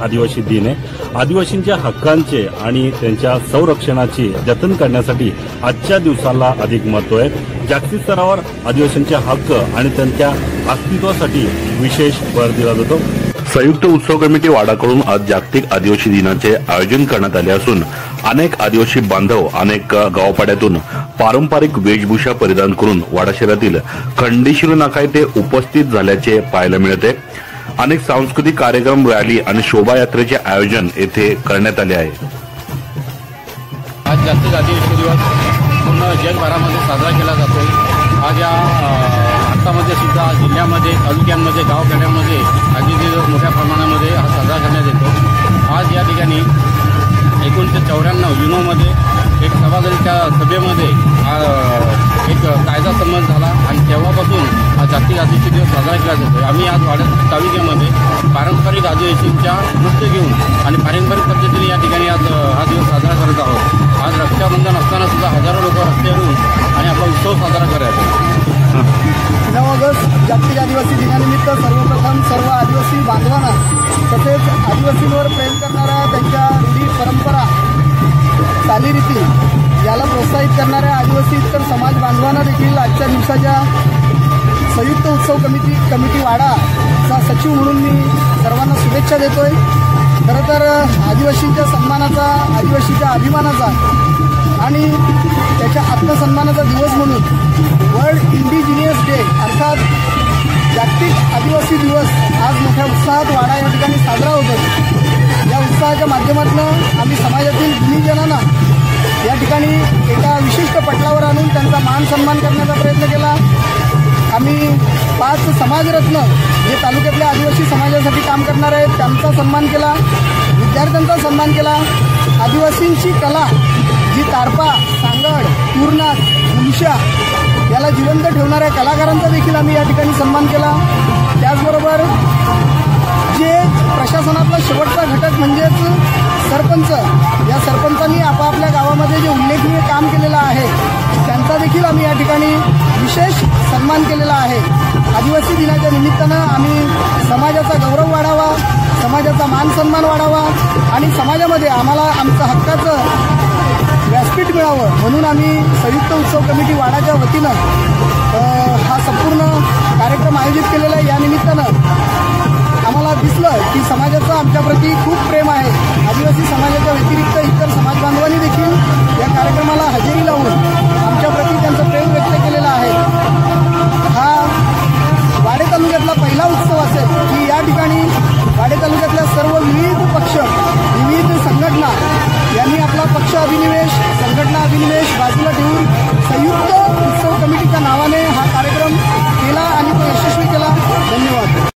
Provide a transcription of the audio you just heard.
आदिवासी दिन आहे। आदिवासींच्या हक्कांचे आणि त्यांच्या संरक्षणाचे जतन करण्यासाठी आजच्या दिवसाला अधिक महत्त्व आहे। जागतिक स्तरावर आदिवासींचे हक्क आणि त्यांच्या अस्तित्वासाठी विशेष भर दिला जातो। संयुक्त उत्सव कमिटी वाडाकडून आज जागतिक आदिवासी दिनाचे आयोजन करण्यात आले असून अनेक आदिवासी बांधव अनेक गावपाड्यातून पारंपरिक वेशभूषा परिधान करून वाडा शहरातील खंडेश्वर नाका येथे उपस्थित झाल्याचे पाहायला मिळते। अनेक सांस्कृतिक कार्यक्रम, रॅली आणि शोभायात्रेचे आयोजन येथे करण्यात आले आहे। आज जागतिक आदिवासी दिवस पूर्ण जगभरामध्ये साजरा केला जातो। आज या भारतामध्ये सुद्धा जिल्ह्यामध्ये, तालुक्यांमध्ये, गावखेड्यांमध्ये आदिवासी दिवस मोठ्या प्रमाणामध्ये हा साजरा करण्यात येतो। आज या ठिकाणी 1994 युनोमध्ये एक सभागृहाच्या सभेमध्ये एक कायदा संमत झाला आणि तेव्हापासून हा जागतिक आदिवासी दिवस साजरा केला जातो। आम्ही आज वाडा तालुक्यामध्ये पारंपरिक आदिवासींच्या नृत्य घेऊन आणि पारंपरिक पद्धतीने या ठिकाणी आज हा दिवस साजरा करत आहोत। आज रक्षाबंधन असताना सुद्धा हजारो लोक रस्त्यावरून आणि आपला उत्सव साजरा करत 9 ऑगस्ट जागतिक आदिवासी दिनानिमित्त सर्वप्रथम सर्व आदिवासी बांधवांना तसेच आदिवासींवर प्रेम करणाऱ्या, त्यांच्या रूढी परंपरा, चालीरीती याला प्रोत्साहित करणाऱ्या आदिवासी इतर समाज बांधवांना देखील आजच्या दिवसाच्या संयुक्त उत्सव कमिटी वाडाचा सचिव म्हणून मी सर्वांना शुभेच्छा देतोय। खरं तर आदिवासींच्या सन्मानाचा, आदिवासीच्या अभिमानाचा आणि त्याच्या आत्मसन्मानाचा दिवस म्हणून वर्ल्ड इंडिजिनियस डे अर्थात जागतिक आदिवासी दिवस आज मोठ्या उत्साहात वाडा या ठिकाणी साजरा होतो। या उत्साहाच्या माध्यमातून आम्ही समाजातील गुणीजनांना या ठिकाणी एका विशिष्ट पटलावर आणून त्यांचा मान सन्मान करण्याचा प्रयत्न केला। आम्ही 5 समाजरत्न जे तालुक्यातल्या आदिवासी समाजासाठी काम करणार आहेत त्यांचा सन्मान केला, विद्यार्थ्यांचा सन्मान केला, आदिवासींची कला जी तारपा, सांगड, तूरनाच, उंशा याला जिवंत ठेवणाऱ्या कलाकारांचा देखील आम्ही या ठिकाणी सन्मान केला। त्याचबरोबर जे प्रशासनातला शेवटचा घटक म्हणजेच सरपंच, या सरपंचांनी आपापल्या गावामध्ये जे उल्लेखनीय काम केलेलं आहे त्यांचा देखील आम्ही या ठिकाणी विशेष सन्मान केलेला आहे। आदिवासी दिनाच्या निमित्तानं आम्ही समाजाचा गौरव वाढावा, समाजाचा मान सन्मान वाढावा आणि समाजामध्ये आम्हाला आमचं हक्काचं व्यासपीठ मिळावं म्हणून आम्ही संयुक्त उत्सव कमिटी वाडाच्या वतीनं हा संपूर्ण कार्यक्रम आयोजित केलेला आहे। या निमित्तानं आम्हाला दिसलं की समाजाचं आमच्याप्रती खूप प्रेम आहे। आदिवासी समाजाच्या व्यतिरिक्त इतर समाज बांधवांनी देखील या कार्यक्रमाला हजेरी लावून आमच्याप्रती त्यांचं प्रेम व्यक्त केलेलं आहे। हा वाडे तालुक्यातला पहिला उत्सव असेल की या ठिकाणी वाडे तालुक्यातल्या सर्व विविध पक्ष, विविध संघटना यांनी आपला पक्ष अभिनिवेश, संघटना अभिनिवेश बाजूला ठेवून संयुक्त उत्सव कमिटीच्या नावाने हा कार्यक्रम केला आणि तो यशस्वी केला। धन्यवाद।